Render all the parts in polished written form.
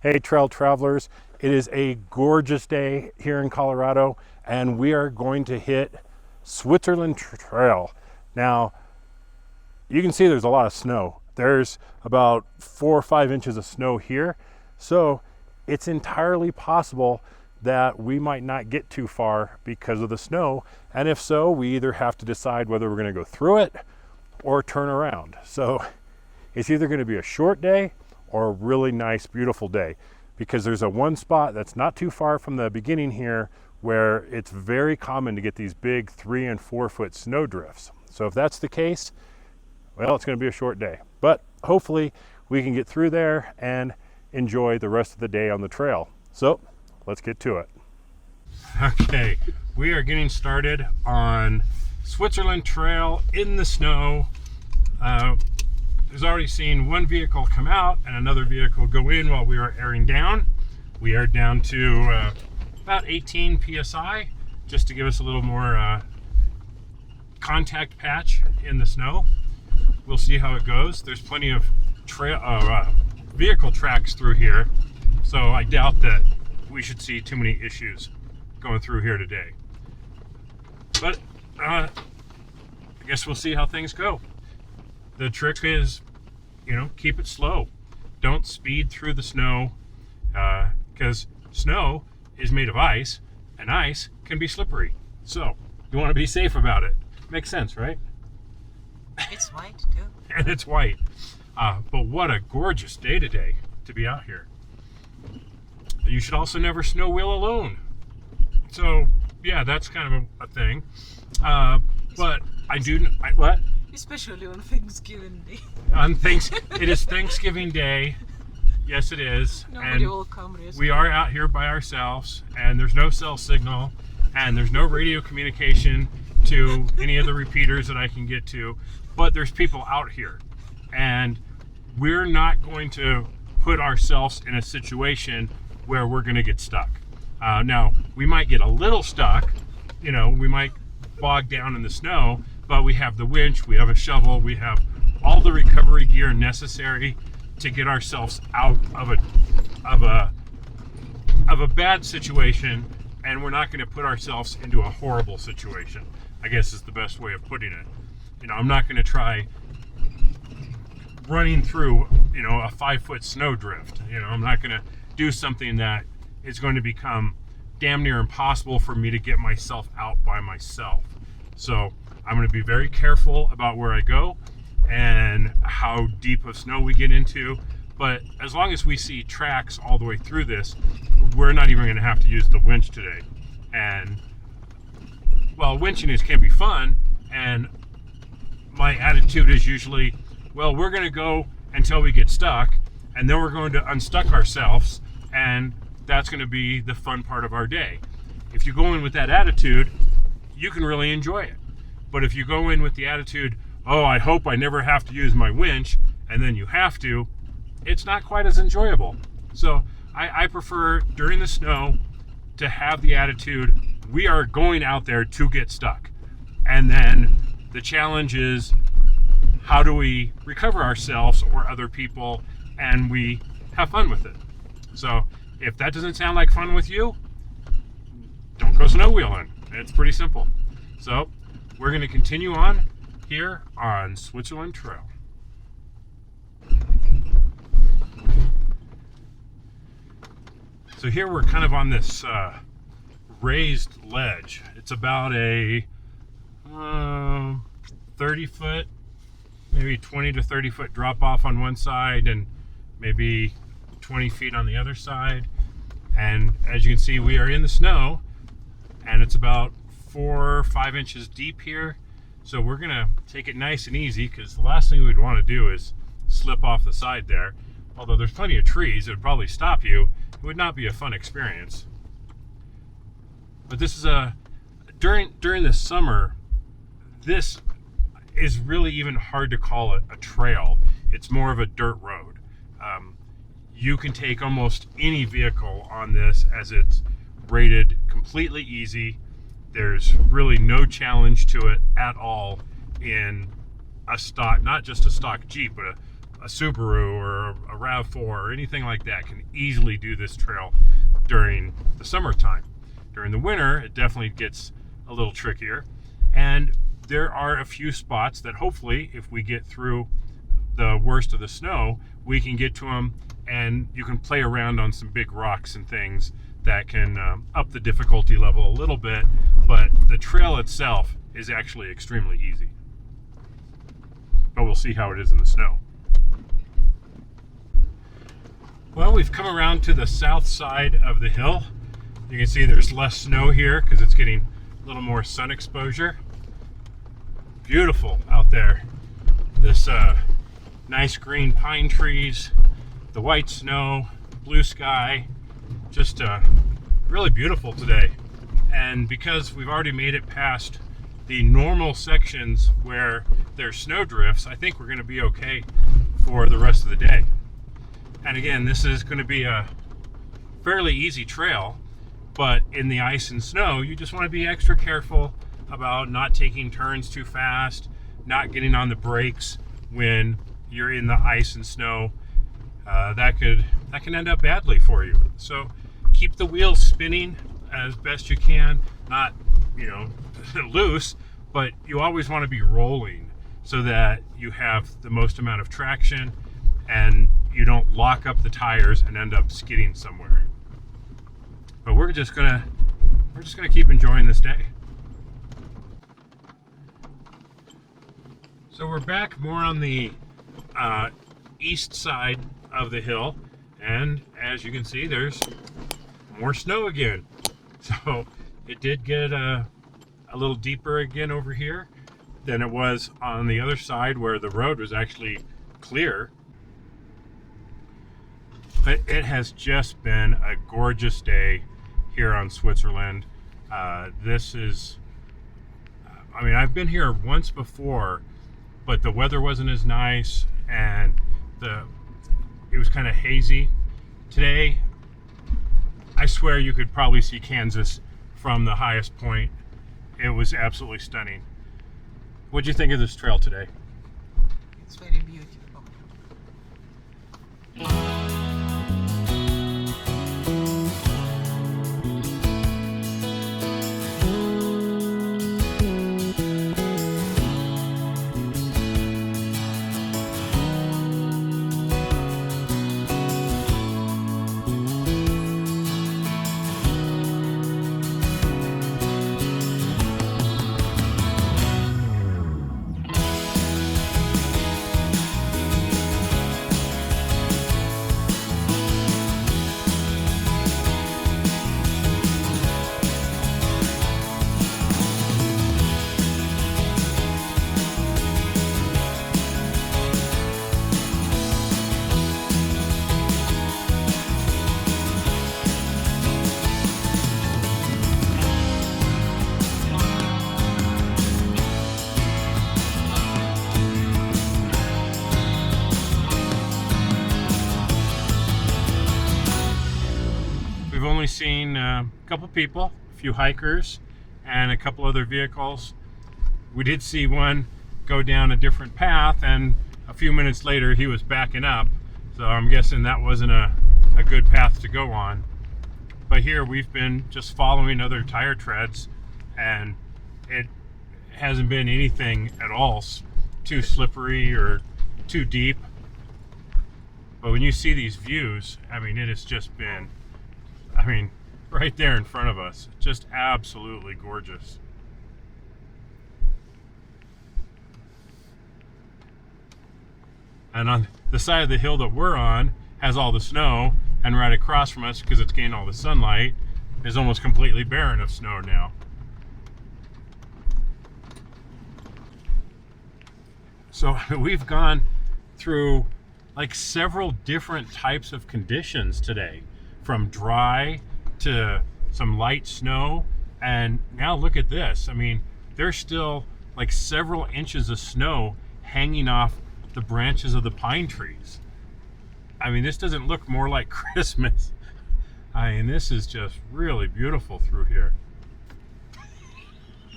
Hey trail travelers, it is a gorgeous day here in Colorado and we are going to hit Switzerland Trail. Now you can see there's a lot of snow. There's about 4 or 5 inches of snow here, so it's entirely possible that we might not get too far because of the snow, and if so, we either have to decide whether we're going to go through it or turn around. So it's either going to be a short day or a really nice, beautiful day, because there's one spot that's not too far from the beginning here where it's very common to get these big 3 and 4 foot snow drifts. So if that's the case, well, it's going to be a short day, but hopefully we can get through there and enjoy the rest of the day on the trail. So let's get to it. Okay, we are getting started on Switzerland Trail in the snow. There's already seen one vehicle come out and another vehicle go in while we are airing down. We are down to about 18 psi, just to give us a little more contact patch in the snow. We'll see how it goes. There's plenty of vehicle tracks through here, so I doubt that we should see too many issues going through here today. But I guess we'll see how things go. The trick is, keep it slow. Don't speed through the snow, because snow is made of ice, and ice can be slippery. So you want to be safe about it. Makes sense, right? It's white too. And it's white. But what a gorgeous day today to be out here. You should also never snow wheel alone. So yeah, that's kind of a thing. But what? Especially on Thanksgiving Day. It is Thanksgiving Day. Yes, it is. Nobody and will come rescue. We are out here by ourselves, and there's no cell signal, and there's no radio communication to any of the repeaters that I can get to. But there's people out here, and we're not going to put ourselves in a situation where we're going to get stuck. Now, we might get a little stuck, we might bog down in the snow, but we have the winch, we have a shovel, we have all the recovery gear necessary to get ourselves out of a bad situation, and we're not going to put ourselves into a horrible situation, I guess is the best way of putting it. I'm not going to try running through, a 5 foot snow drift. I'm not going to do something that is going to become damn near impossible for me to get myself out by myself. So I'm going to be very careful about where I go and how deep of snow we get into. But as long as we see tracks all the way through this, we're not even going to have to use the winch today. And well, winching can be fun, and my attitude is usually, well, we're going to go until we get stuck, and then we're going to unstuck ourselves, and that's going to be the fun part of our day. If you go in with that attitude, you can really enjoy it. But if you go in with the attitude, oh, I hope I never have to use my winch, and then you have to, it's not quite as enjoyable. So I prefer during the snow to have the attitude, we are going out there to get stuck. And then the challenge is, how do we recover ourselves or other people, and we have fun with it. So if that doesn't sound like fun with you, don't go snow wheeling. It's pretty simple. So we're going to continue on here on Switzerland Trail. So here we're kind of on this raised ledge. It's about a 30 foot, maybe 20 to 30 foot drop off on one side and maybe 20 feet on the other side. And as you can see, we are in the snow, and it's about 4 or 5 inches deep here. So we're gonna take it nice and easy, because the last thing we'd want to do is slip off the side there. Although there's plenty of trees, it would probably stop you. It would not be a fun experience. But this is during the summer, this is really even hard to call it a trail. It's more of a dirt road. You can take almost any vehicle on this, as it's rated completely easy. There's really no challenge to it at all in a stock, not just a stock Jeep, but a Subaru or a RAV4 or anything like that can easily do this trail during the summertime. During the winter, it definitely gets a little trickier. And there are a few spots that hopefully, if we get through the worst of the snow, we can get to them, and you can play around on some big rocks and things that can up the difficulty level a little bit, but the trail itself is actually extremely easy. But we'll see how it is in the snow. Well, we've come around to the south side of the hill. You can see there's less snow here because it's getting a little more sun exposure. Beautiful out there. This nice green pine trees, the white snow, blue sky, just really beautiful today. And because we've already made it past the normal sections where there's snow drifts, I think we're going to be okay for the rest of the day. And again, this is going to be a fairly easy trail, but in the ice and snow, you just want to be extra careful about not taking turns too fast, not getting on the brakes when you're in the ice and snow. That can end up badly for you. So keep the wheels spinning as best you can, not, loose, but you always want to be rolling so that you have the most amount of traction and you don't lock up the tires and end up skidding somewhere. But we're just gonna keep enjoying this day. So we're back more on the east side of the hill, and as you can see, there's more snow again. So it did get a little deeper again over here than it was on the other side where the road was actually clear. But it has just been a gorgeous day here on Switzerland. This is, I've been here once before, but the weather wasn't as nice and it was kind of hazy. Today, I swear you could probably see Kansas from the highest point. It was absolutely stunning. What'd you think of this trail today? It's very beautiful. We've only seen a couple people, a few hikers, and a couple other vehicles. We did see one go down a different path, and a few minutes later he was backing up. So I'm guessing that wasn't a good path to go on. But here we've been just following other tire treads, and it hasn't been anything at all too slippery or too deep. But when you see these views, it has just been, right there in front of us, just absolutely gorgeous. And on the side of the hill that we're on has all the snow, and right across from us, because it's getting all the sunlight, is almost completely barren of snow now. So we've gone through like several different types of conditions today, from dry to some light snow, and now look at this. There's still like several inches of snow hanging off the branches of the pine trees. This doesn't look more like Christmas. This is just really beautiful through here.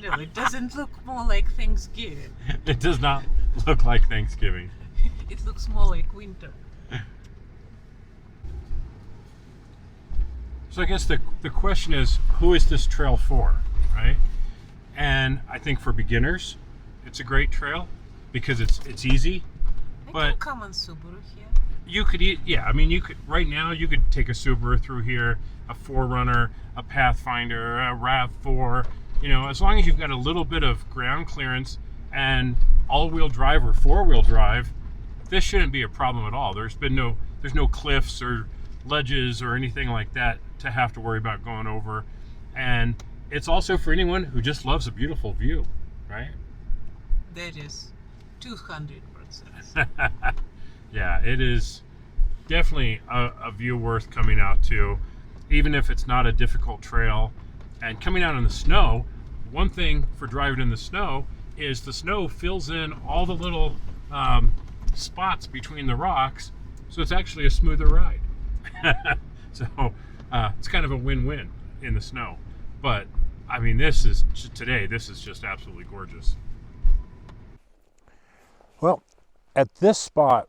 No, it doesn't look more like Thanksgiving. It does not look like Thanksgiving. It looks more like winter. So I guess the question is, who is this trail for, right? And I think for beginners, it's a great trail because it's easy. I But can come on Subaru here. you could, yeah, I mean, you could, right now, you could take a Subaru through here, a 4Runner, a Pathfinder, a RAV4, you know, as long as you've got a little bit of ground clearance and all-wheel drive or four-wheel drive, this shouldn't be a problem at all. There's no cliffs or ledges or anything like that to have to worry about going over. And it's also for anyone who just loves a beautiful view, right? That is 200%. Yeah, it is definitely a view worth coming out to, even if it's not a difficult trail. And coming out in the snow, one thing for driving in the snow is the snow fills in all the little spots between the rocks, so it's actually a smoother ride. So it's kind of a win-win in the snow. But I mean, this is just absolutely gorgeous. Well, at this spot,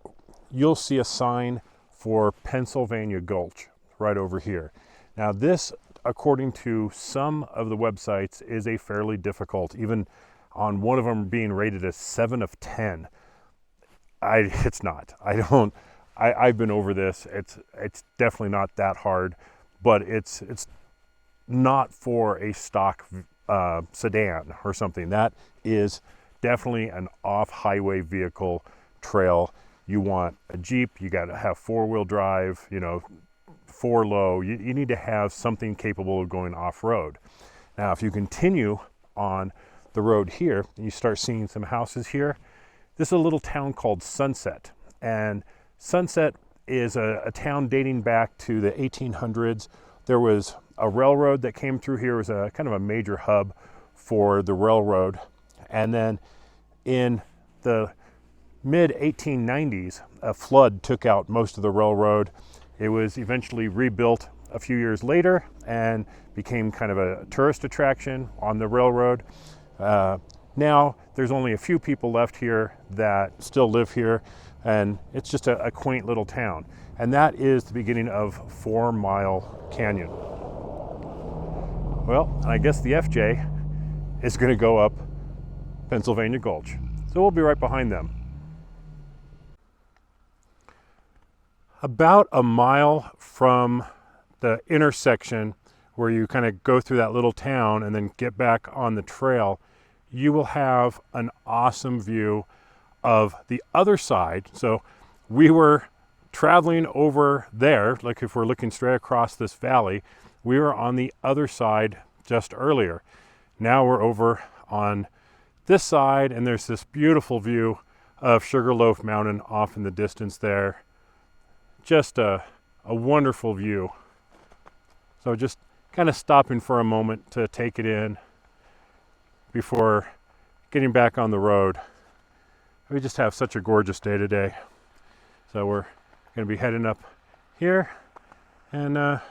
you'll see a sign for Pennsylvania Gulch right over here. Now this, according to some of the websites, is a fairly difficult, even on one of them being rated as 7 of 10. It's not. I've been over this. It's definitely not that hard, but it's not for a stock sedan or something. That is definitely an off-highway vehicle trail. You want a Jeep, you got to have four-wheel drive, you know, 4-low. You need to have something capable of going off-road. Now, if you continue on the road here, and you start seeing some houses here, this is a little town called Sunset. And Sunset is a town dating back to the 1800s. There was a railroad that came through here. It was a kind of a major hub for the railroad. And then in the mid-1890s, a flood took out most of the railroad. It was eventually rebuilt a few years later and became kind of a tourist attraction on the railroad. Now there's only a few people left here that still live here, and it's just a quaint little town. And that is the beginning of 4 Mile Canyon. Well, I guess the FJ is going to go up Pennsylvania Gulch. So we'll be right behind them. About a mile from the intersection where you kind of go through that little town and then get back on the trail, you will have an awesome view of the other side. So we were traveling over there, like if we're looking straight across this valley, we were on the other side just earlier. Now we're over on this side, and there's this beautiful view of Sugarloaf Mountain off in the distance there. Just a wonderful view. So just kind of stopping for a moment to take it in before getting back on the road. We just have such a gorgeous day today. So we're going to be heading up here, and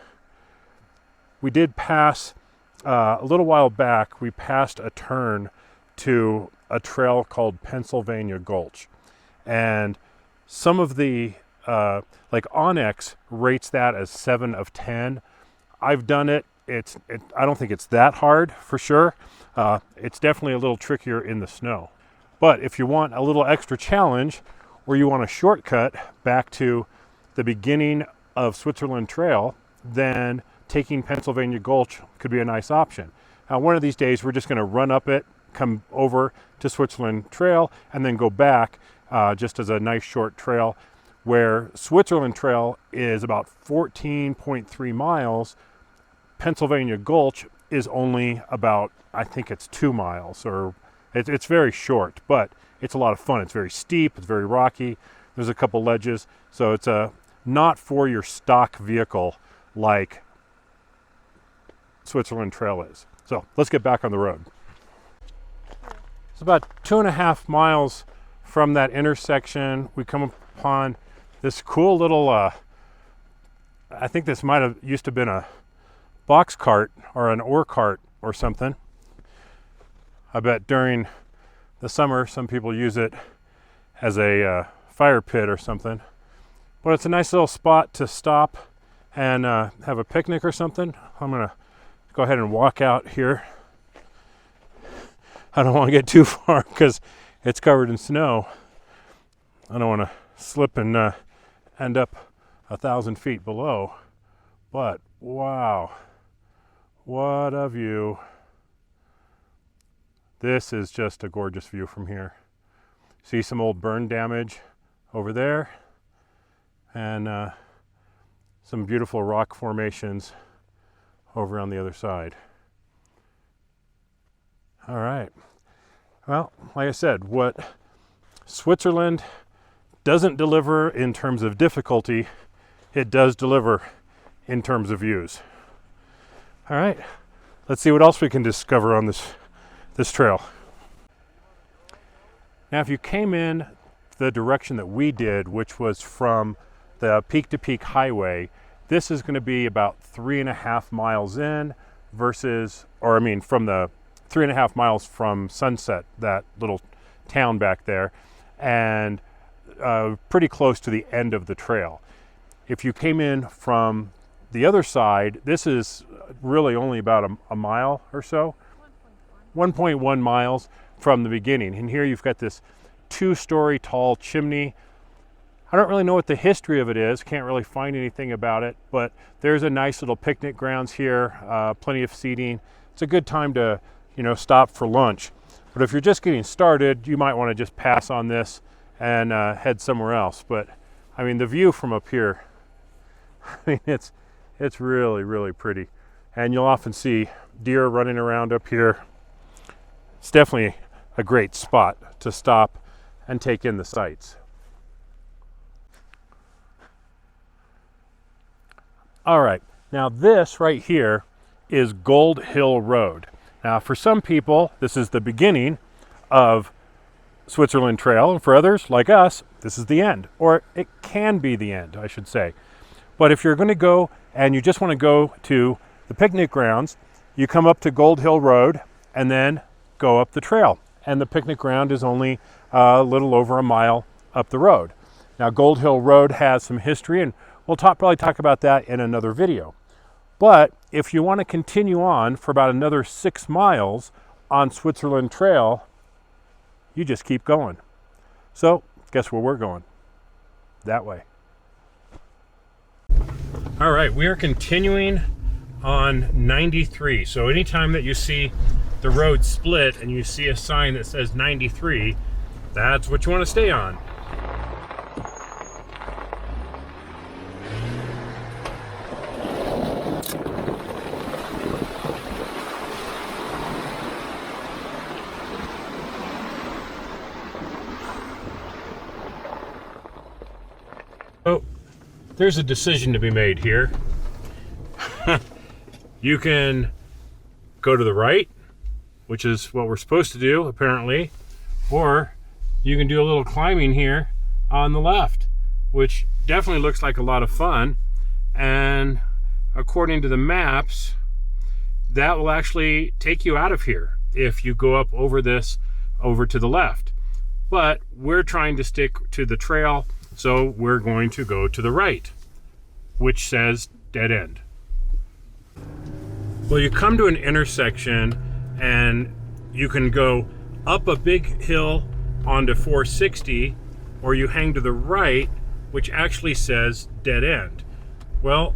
we did pass a little while back. We passed a turn to a trail called Pennsylvania Gulch, and some of the like Onyx rates that as 7 of 10. I've done it. I don't think it's that hard for sure. It's definitely a little trickier in the snow. But if you want a little extra challenge, or you want a shortcut back to the beginning of Switzerland Trail, then taking Pennsylvania Gulch could be a nice option. Now, one of these days, we're just going to run up it, come over to Switzerland Trail, and then go back just as a nice short trail, where Switzerland Trail is about 14.3 miles. Pennsylvania Gulch is only about, I think it's 2 miles, or it's very short, but it's a lot of fun. It's very steep, it's very rocky, there's a couple ledges, so it's not for your stock vehicle like Switzerland Trail is. So let's get back on the road. It's about 2.5 miles from that intersection. We come upon this cool little, I think this might have used to been a box cart or an ore cart or something. I bet during the summer some people use it as a fire pit or something. But it's a nice little spot to stop and have a picnic or something. I'm gonna go ahead and walk out here. I don't want to get too far because it's covered in snow. I don't want to slip and end up 1,000 feet below. But wow, what a view. This is just a gorgeous view from here. See some old burn damage over there, and some beautiful rock formations over on the other side. All right. Well, like I said, what Switzerland doesn't deliver in terms of difficulty, it does deliver in terms of views. All right. Let's see what else we can discover on this trail. Now, if you came in the direction that we did, which was from the peak-to-peak highway, this is going to be about 3.5 miles in versus, or I mean, from the 3.5 miles from Sunset, that little town back there, and pretty close to the end of the trail. If you came in from the other side, this is really only about a mile or so, 1.1 miles from the beginning. And here you've got this 2-story tall chimney. I don't really know what the history of it is, can't really find anything about it, but there's a nice little picnic grounds here, plenty of seating. It's a good time to, stop for lunch. But if you're just getting started, you might want to just pass on this and head somewhere else. But I mean, the view from up here, I mean, it's really, really pretty. And you'll often see deer running around up here. It's definitely a great spot to stop and take in the sights. All right, now this right here is Gold Hill Road. Now, for some people, this is the beginning of Switzerland Trail, and for others, like us, this is the end, or it can be the end, I should say. But if you're going to go and you just want to go to the picnic grounds, you come up to Gold Hill Road and then go up the trail. And the picnic ground is only a little over a mile up the road. Now, Gold Hill Road has some history, and we'll probably talk about that in another video. But if you want to continue on for about another 6 miles on Switzerland Trail, you just keep going. So, guess where we're going? That way. All right, we are continuing on 93. So anytime that you see the road split and you see a sign that says 93, that's what you want to stay on. So there's a decision to be made here. You can go to the right, which is what we're supposed to do apparently, or you can do a little climbing here on the left, which definitely looks like a lot of fun. And according to the maps, that will actually take you out of here if you go up over this over to the left. But we're trying to stick to the trail, so we're going to go to the right, which says dead end. Well, you come to an intersection and you can go up a big hill onto 460, or you hang to the right, which actually says dead end. Well,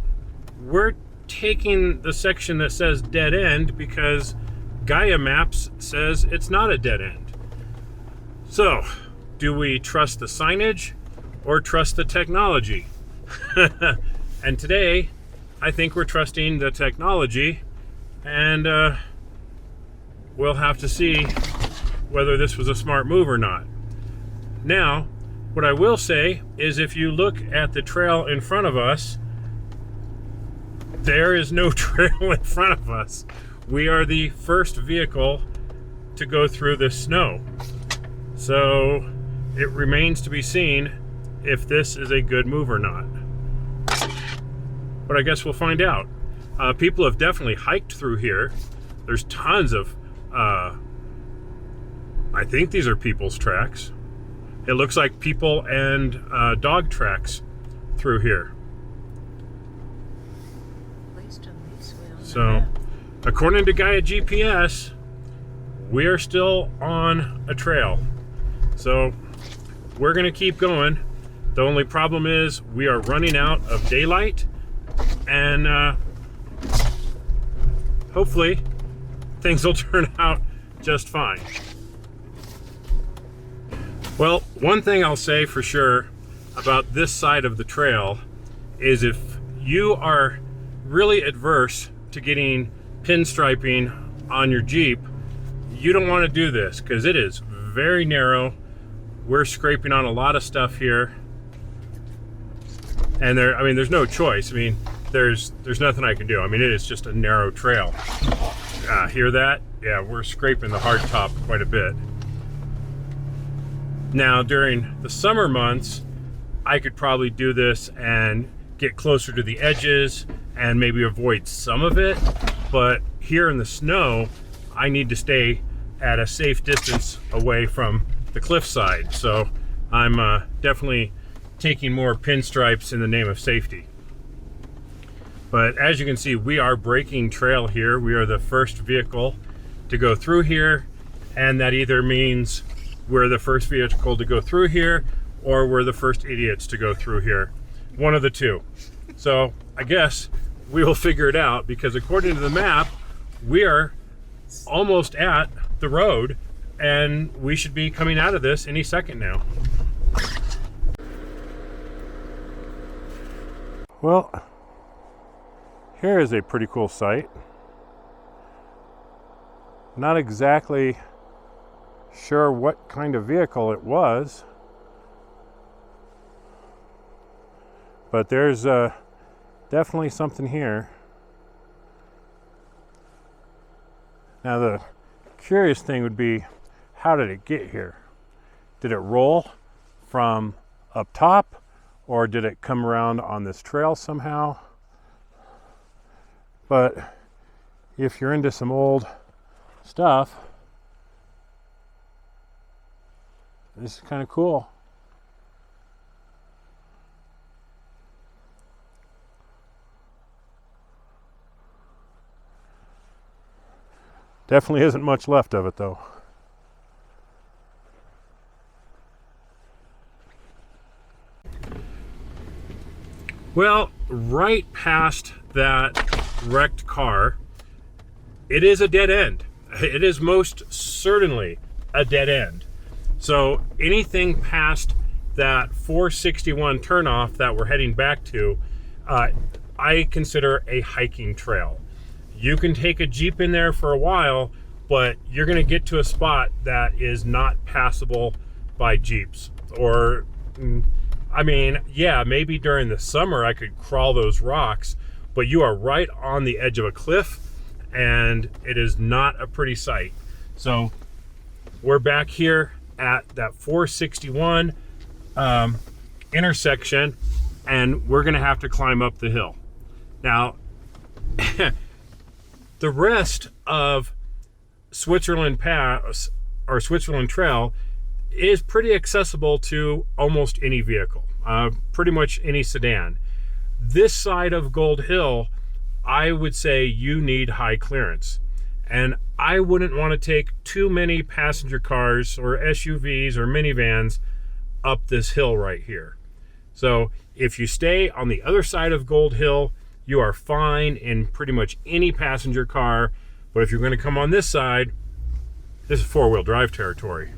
we're taking the section that says dead end because Gaia Maps says it's not a dead end. So, do we trust the signage or trust the technology? And today, I think we're trusting the technology, and we'll have to see whether this was a smart move or not. Now, what I will say is if you look at the trail in front of us, there is no trail in front of us. We are the first vehicle to go through this snow. So it remains to be seen if this is a good move or not. But I guess we'll find out. People have definitely hiked through here. There's tons of, I think these are people's tracks. it looks like people and dog tracks through here. Placed on this way on the So, map. according to Gaia GPS, we are still on a trail. So, we're gonna keep going. The only problem is we are running out of daylight, and hopefully things will turn out just fine. Well, one thing I'll say for sure about this side of the trail is if you are really adverse to getting pinstriping on your Jeep, you don't want to do this because it is very narrow. We're scraping on a lot of stuff here, and there's no choice. I mean, there's nothing I can do. I mean, it is just a narrow trail. Hear that? Yeah, we're scraping the hard top quite a bit. Now, during the summer months, I could probably do this and get closer to the edges and maybe avoid some of it, but here in the snow, I need to stay at a safe distance away from the cliffside. So I'm definitely taking more pinstripes in the name of safety. But as you can see, we are breaking trail here. We are the first vehicle to go through here, and that either means we're the first vehicle to go through here or we're the first idiots to go through here. One of the two. So I guess we will figure it out, because according to the map, we are almost at the road and we should be coming out of this any second now. Well, here is a pretty cool sight. Not exactly sure what kind of vehicle it was, but there's definitely something here. Now the curious thing would be, how did it get here? Did it roll from up top, or did it come around on this trail somehow? But if you're into some old stuff, this is kind of cool. Definitely isn't much left of it though. Well, right past that wrecked car, it is a dead end. It is most certainly a dead end. So anything past that 461 turnoff that we're heading back to, I consider a hiking trail. You can take a Jeep in there for a while, but you're gonna get to a spot that is not passable by Jeeps. Or, I mean, yeah, maybe during the summer I could crawl those rocks, but you are right on the edge of a cliff and it is not a pretty sight. So we're back here at that 461 intersection, and we're gonna have to climb up the hill. Now, the rest of Switzerland Pass or Switzerland Trail is pretty accessible to almost any vehicle, pretty much any sedan. This side of Gold Hill, I would say you need high clearance. And I wouldn't want to take too many passenger cars or SUVs or minivans up this hill right here. So if you stay on the other side of Gold Hill, you are fine in pretty much any passenger car. But if you're going to come on this side, this is four-wheel drive territory.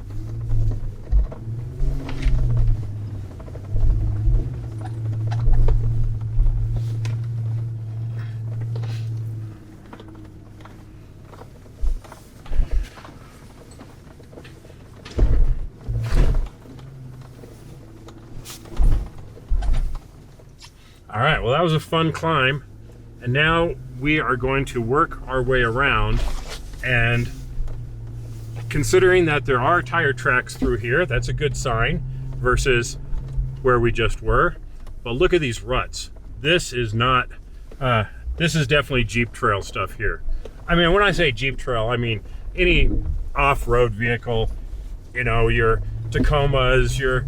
All right, well, that was a fun climb. And now we are going to work our way around, and considering that there are tire tracks through here, that's a good sign versus where we just were. But look at these ruts. This is not, this is definitely Jeep trail stuff here. I mean, when I say Jeep trail, I mean any off-road vehicle, you know, your Tacomas, your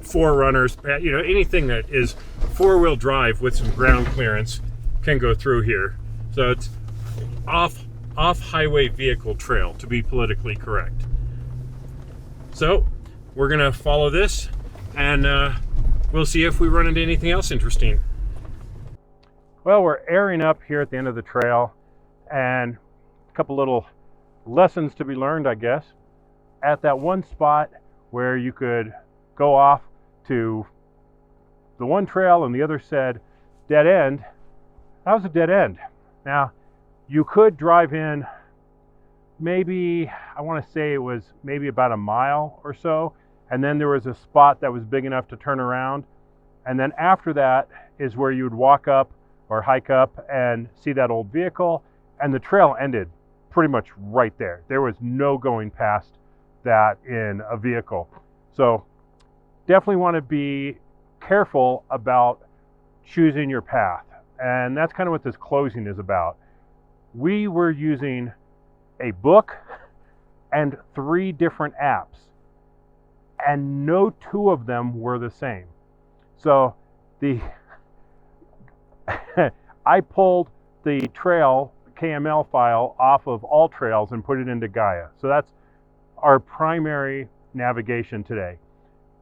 Forerunners, you know, anything that is four-wheel drive with some ground clearance can go through here. So it's off-highway vehicle trail, to be politically correct. So we're gonna follow this, and we'll see if we run into anything else interesting. Well, we're airing up here at the end of the trail, and a couple little lessons to be learned, I guess. At that one spot where you could go off to the one trail and the other said dead end, that was a dead end. Now, you could drive in maybe, I want to say it was maybe about a mile or so, and then there was a spot that was big enough to turn around, and then after that is where you would walk up or hike up and see that old vehicle, and the trail ended pretty much right there. There was no going past that in a vehicle. So definitely want to be careful about choosing your path, and that's kind of what this closing is about. We were using a book and 3 different apps, and no 2 of them were the same. So I pulled the trail KML file off of All Trails and put it into Gaia. So that's our primary navigation today.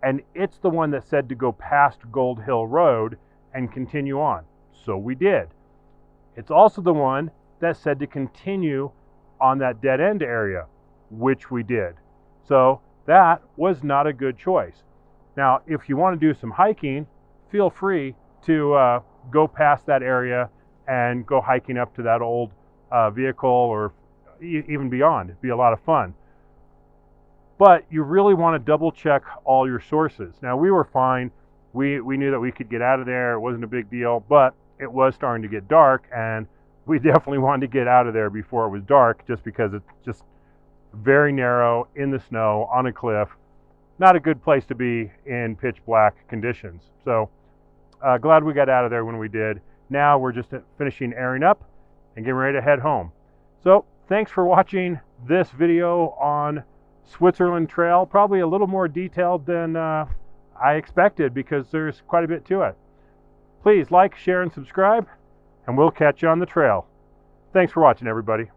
And it's the one that said to go past Gold Hill Road and continue on. So we did. It's also the one that said to continue on that dead end area, which we did. So that was not a good choice. Now, if you want to do some hiking, feel free to go past that area and go hiking up to that old vehicle or even beyond. It'd be a lot of fun. But you really want to double check all your sources. Now, we were fine. We knew that we could get out of there. It wasn't a big deal, but it was starting to get dark, and we definitely wanted to get out of there before it was dark, just because it's just very narrow in the snow on a cliff. Not a good place to be in pitch black conditions. So glad we got out of there when we did. Now we're just finishing airing up and getting ready to head home. So thanks for watching this video on Switzerland Trail. Probably a little more detailed than I expected, because there's quite a bit to it. Please like, share, and subscribe, and we'll catch you on the trail. Thanks for watching, everybody.